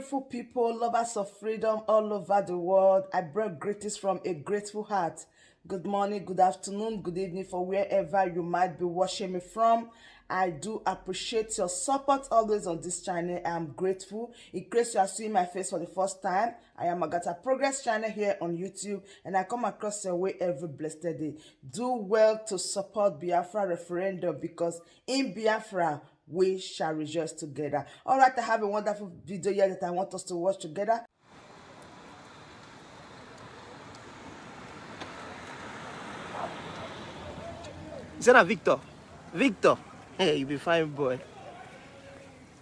beautiful people, lovers of freedom all over the world. I bring greetings from a grateful heart. Good morning, good afternoon, good evening for wherever you might be watching me from. I do appreciate your support always on this channel. I am grateful. In case you are seeing my face for the first time, I am AGATHA Progress channel here on YouTube, and I come across your way every blessed day. Do well to support Biafra referendum, because in Biafra, we shall rejoice together. All right, I have a wonderful video here that I want us to watch together. Is that Victor? Victor! Hey, you be fine, boy.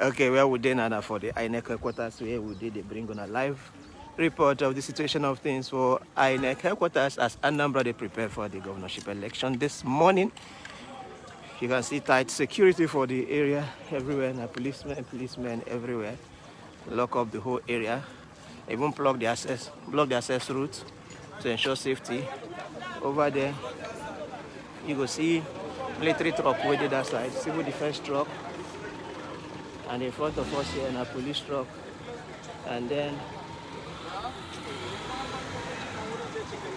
Okay, well, we did now for the INEC headquarters where we did bring on a live report of the situation of things for INEC headquarters as Anambra they prepare for the governorship election this morning. You can see tight security for the area everywhere, and policemen everywhere. Lock up the whole area. Even block the access route to ensure safety. Over there, you go see military truck waiting that side, civil defense truck, and in front of us here a police truck, and then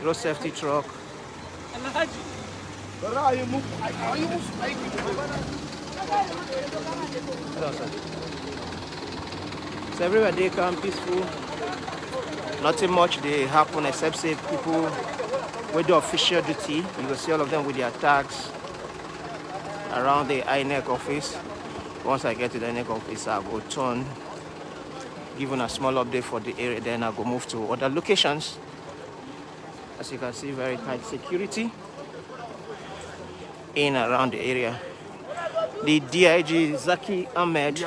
road safety truck. So everywhere they come peaceful. Nothing much they happen except say people with the official duty. You will see all of them with their tags around the INEC office. Once I get to the INEC office, I'll go turn, given a small update for the area, then I'll go move to other locations. As you can see, very tight security in and around the area. The DIG Zaki Ahmed,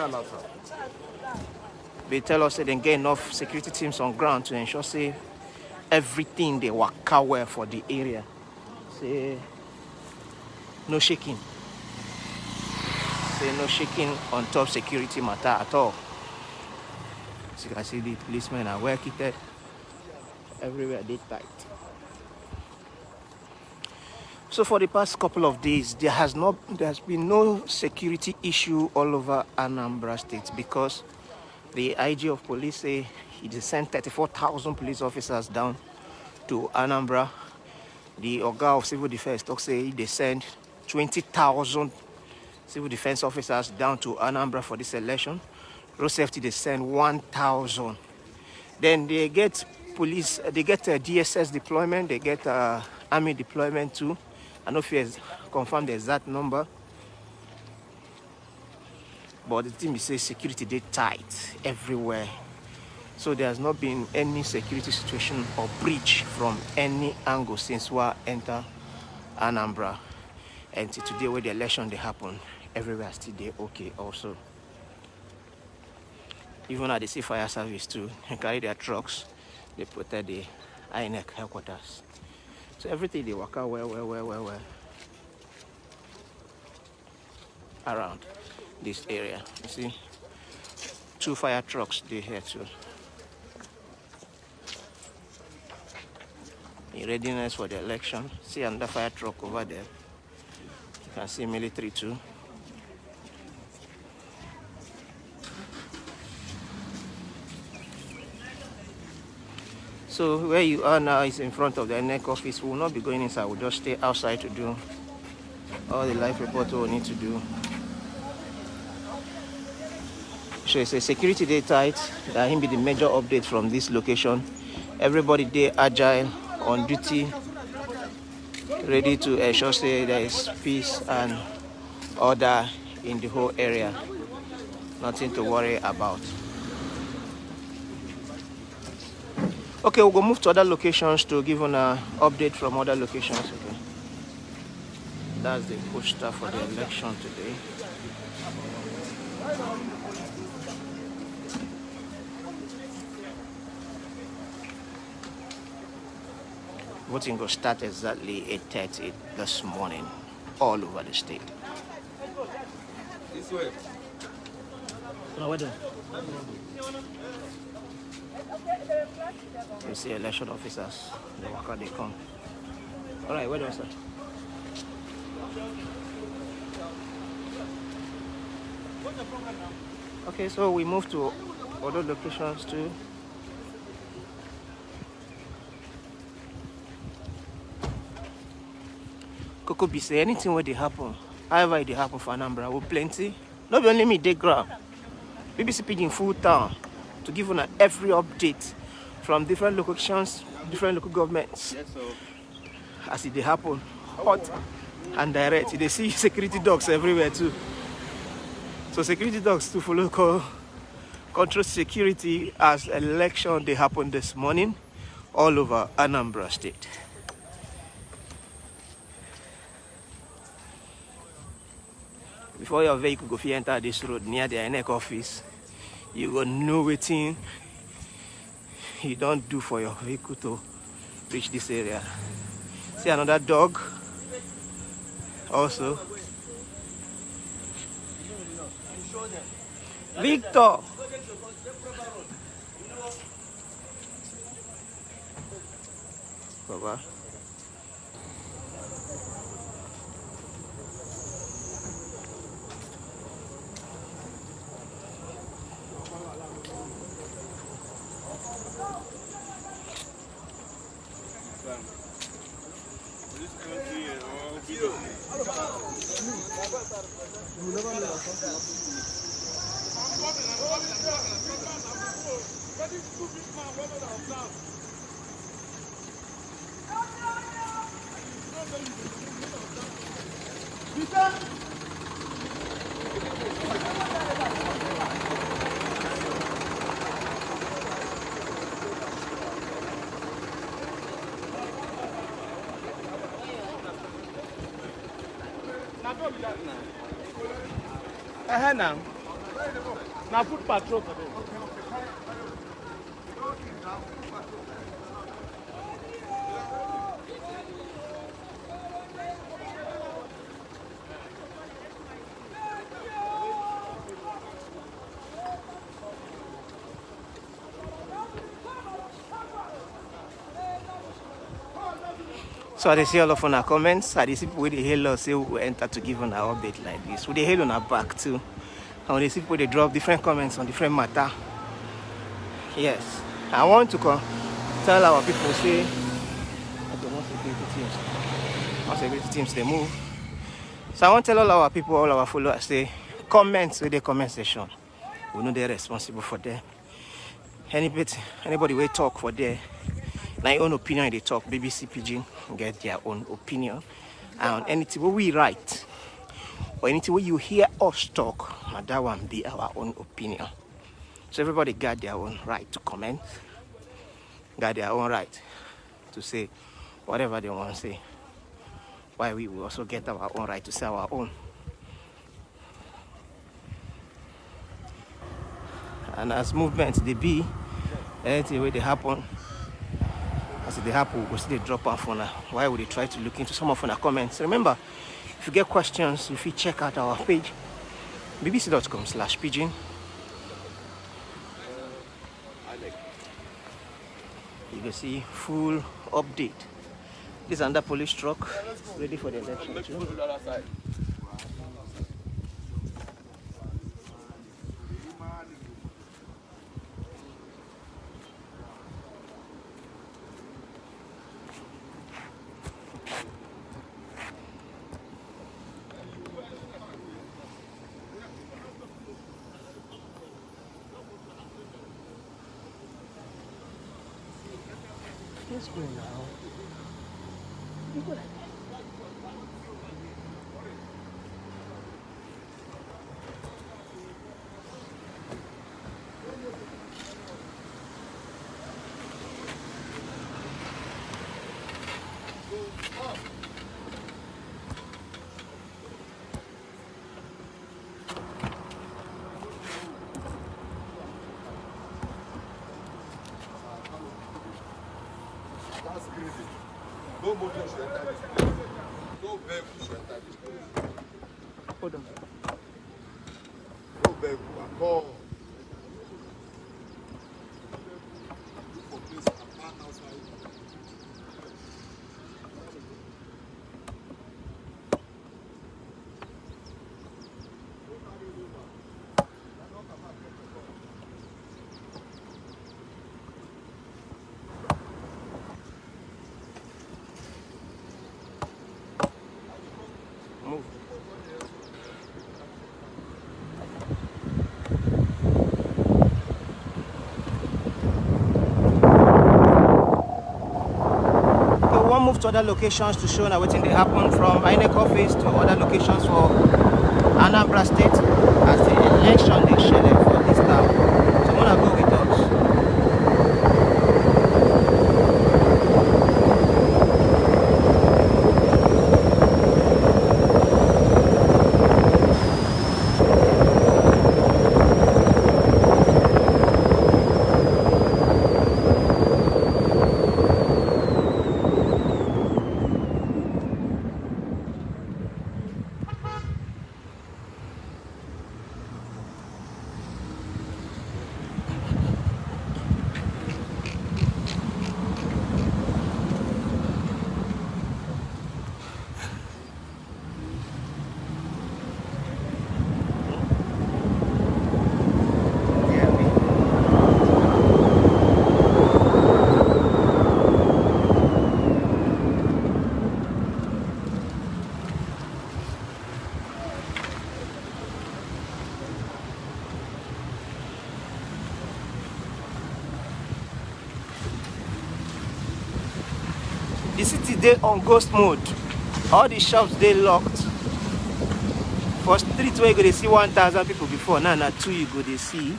they tell us that they get enough security teams on ground to ensure say everything they work out well for the area. Say no shaking. Say no shaking on top security matter at all. As you can see, the policemen are well kitted. Everywhere they tight. So for the past couple of days, there's been no security issue all over Anambra State, because the IG of police say he just sent 34,000 police officers down to Anambra. The Oga of Civil Defense talk say they sent 20,000 civil defense officers down to Anambra for this election. Road safety they send 1,000. Then they get police, they get DSS deployment, they get army deployment too. I don't know if you confirm the exact number, but the thing is say security they tight everywhere. So there has not been any security situation or breach from any angle since we enter Anambra. Until today where the election they happen, everywhere still they okay also. Even at the sea fire service too, they carry their trucks, they protect the INEC headquarters. So everything they work out well around this area. You see, 2 fire trucks they here too. In readiness for the election. See another fire truck over there. You can see military too. So where you are now is in front of the INEC office. We will not be going inside. We'll just stay outside to do all the live report we'll need to do. So it's a security day tight. That will be the major update from this location. Everybody there agile, on duty, ready to ensure say there is peace and order in the whole area. Nothing to worry about. Okay, we'll go move to other locations to give an update from other locations. Okay, that's the poster for the election today. Voting will start exactly 8:30 this morning, all over the state. This way. You see election officers, the worker they come. All right, where do I start? Okay, so we move to other locations too. Coco be say anything where they happen, however it happen for Anambra, will plenty. Not only me, they ground. BBC Pidgin full town to give on every update from different locations, different local governments. Yes, so. As it they happen, hot and direct. They see security dogs everywhere too. So security dogs to follow control security as election they happened this morning all over Anambra State. Before your vehicle go enter this road near the INEC office, you go know wetin you don't do for your vehicle to reach this area. See another dog also. Victor. Baba. Now food patrol for them. So I see all of our comments. I see people with the hail us say we will enter to give on our update like this. With the hail on our back too. And when they see people they drop different comments on different matter. Yes. I want to tell our people say okay, once security teams they move. So I want to tell all our people, all our followers say comments with the comment section. We know they're responsible for them. Anybody will talk for their my own opinion they talk. BBC Pidgin get their own opinion. And anything we write or anything where you hear us talk, that one be our own opinion. So everybody got their own right to comment, got their own right to say whatever they want to say. Why we will also get our own right to say our own. And as movements they be, anything where they happen, as they happen, we see they drop off on. Why would they try to look into some of our comments? Remember, if you get questions, if you check out our page, bbc.com/pidgin. You can see full update. This is under police truck, ready for the election too. Let's go now. No motor should enter this place. No vehicle should enter this place. Hold on. No vehicle at all. Look for place and park outside. move to other locations to show now what they happen from INEC office to other locations for Anambra State as the election they scheduled for this time. So I'm gonna go with us. The city they on ghost mode. All the shops they locked. For street where you go to see 1,000 people before, now 2 you go to see.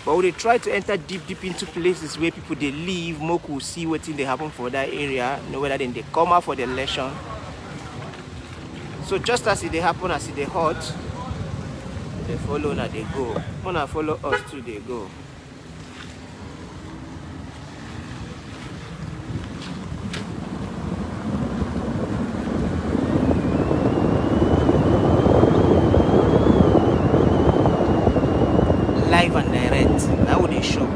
But when they try to enter deep into places where people they live, more could see what thing they happen for that area, know whether then they come out for the election. So just as it they happen, as it they hot, they follow now they go. Wanna follow us too they go. Live and direct. That would they show.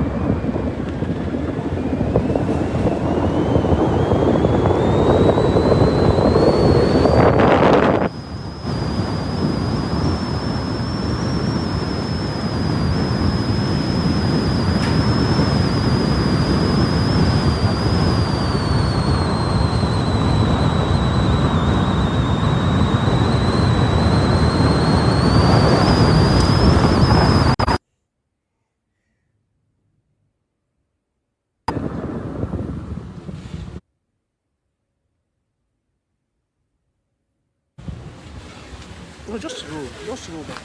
No, just roll back. Just roll back.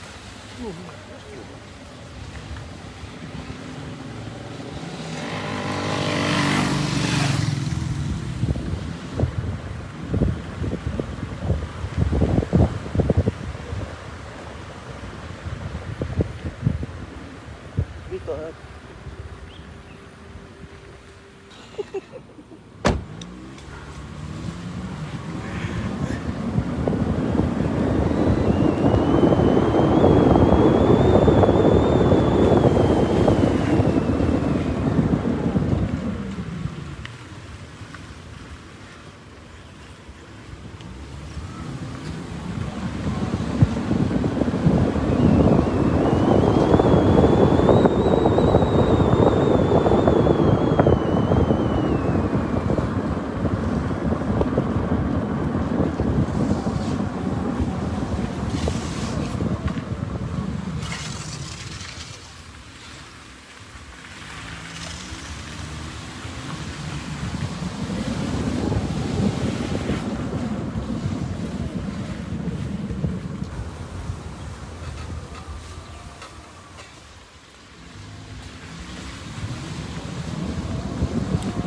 Victor,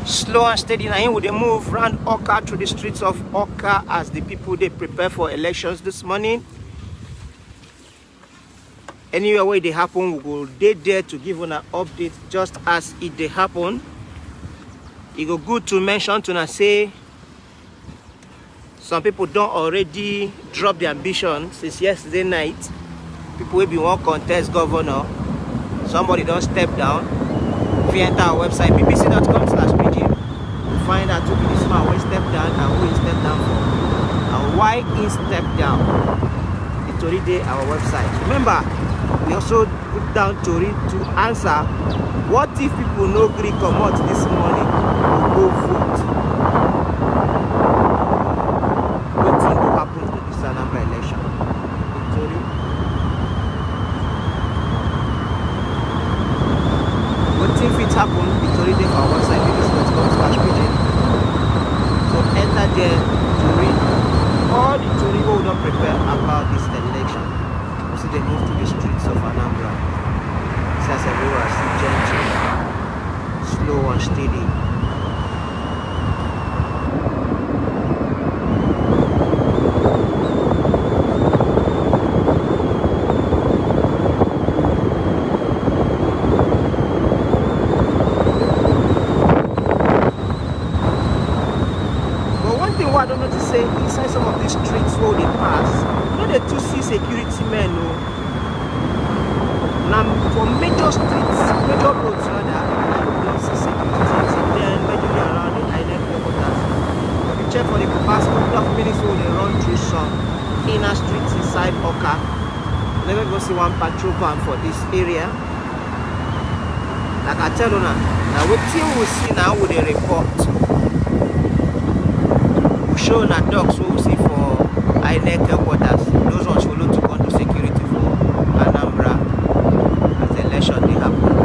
slow and steady now would they move round Oka through the streets of Oka as the people they prepare for elections this morning. Anywhere where they happen, we go there to give an update just as it they happen. It go good to mention to say some people don't already drop the ambition since yesterday night. People will be one contest governor. Somebody don't step down. If you enter our website bbc.com/pidgin, you find out who be this man will step down and who he step down for and why he stepped down. It's already our website. Remember, we also put down Tori to answer what if people no agree come out this morning to go vote. What thing will happen to this Anambra election? Tori. What if it happened? It's already on our website bbc.com/pidgin. enter there to read all the theory we don't prepare about this election. You see, they move to the streets of Anambra. Since everywhere is gentle, slow and steady. I don't know to say inside some of these streets where they pass, you know they do see security men. No? Now for major streets, major roads rather, you don't see security. Then majorly around the island headquarters. If you check for the past couple of minutes where they run through some inner streets inside Oka, you never go see one patrol van for this area. Like I tell you now what team we see now with the report. Show na dogs we see for INEC headquarters. Those ones follow to go to security for Anambra as the election they happen.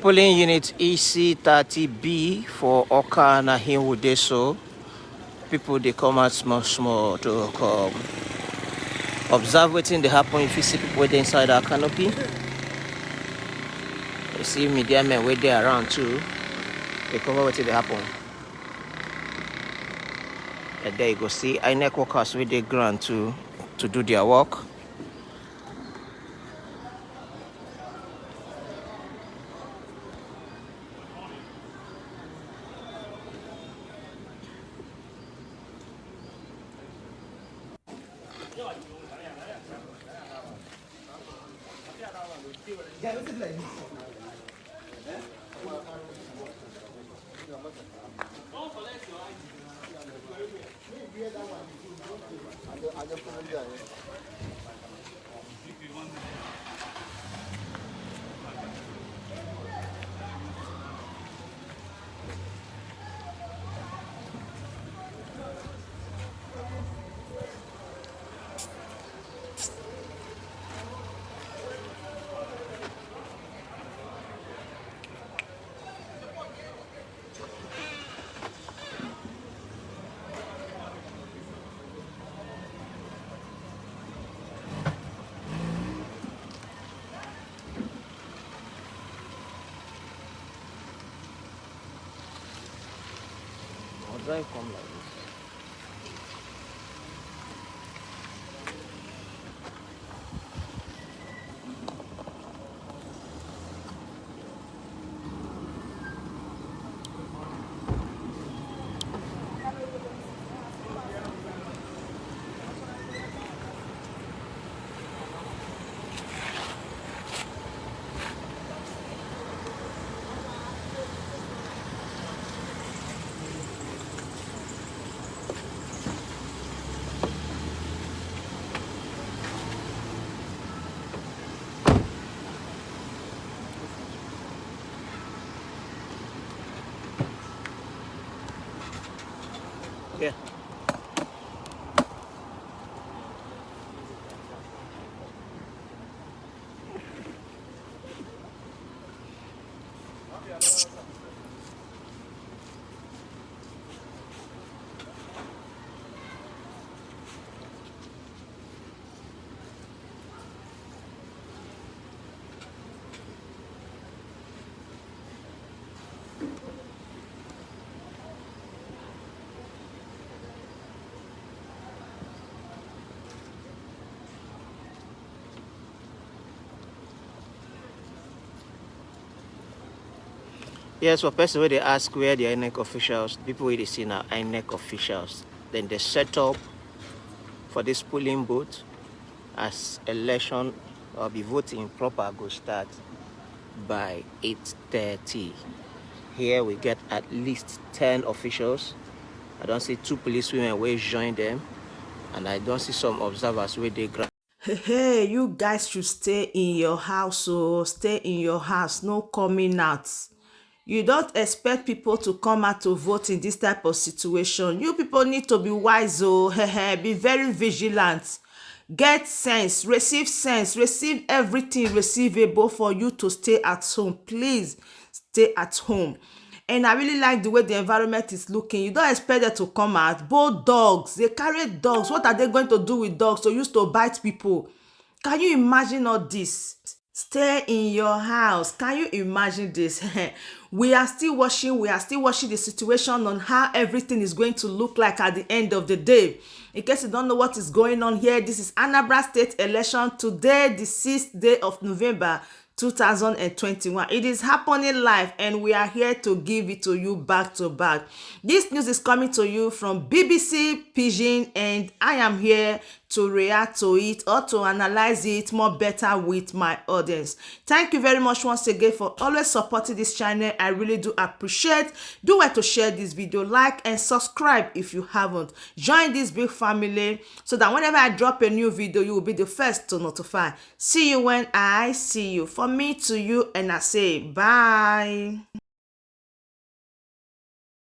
Polling unit EC30B for Oka na Hinwudeso. People they come out small to come observe waiting they happen. If you see people waiting inside our canopy, you see media men waiting around too. They cover waiting they happen. And there you go see INEC workers with the ground to do their work. Drive come like this. Yes, for person where they ask where the INEC officials, people where they see now INEC officials, then they set up for this polling booth as election or the voting proper go start by 8:30. Here we get at least 10 officials. I don't see 2 policewomen where join them, and I don't see some observers where they grab. Hey, you guys should stay in your house, so stay in your house, no coming out. You don't expect people to come out to vote in this type of situation. You people need to be wise, oh, be very vigilant. Get sense, receive everything receivable for you to stay at home. Please stay at home. And I really like the way the environment is looking. You don't expect them to come out. Both dogs, they carry dogs. What are they going to do with dogs? To use to bite people? Can you imagine all this? Stay in your house. Can you imagine this? We are still watching the situation on how everything is going to look like at the end of the day. In case you don't know what is going on here, this is Anambra State election today, the 6th day of November 2021. It is happening live and we are here to give it to you back to back. This news is coming to you from BBC Pidgin, and I am here to react to it or to analyze it more better with my audience. Thank you very much once again for always supporting this channel. I really do appreciate. Do well to share this video, like and subscribe if you haven't. Join this big family so that whenever I drop a new video, you will be the first to notify. See you when I see you. From me to you, and I say bye.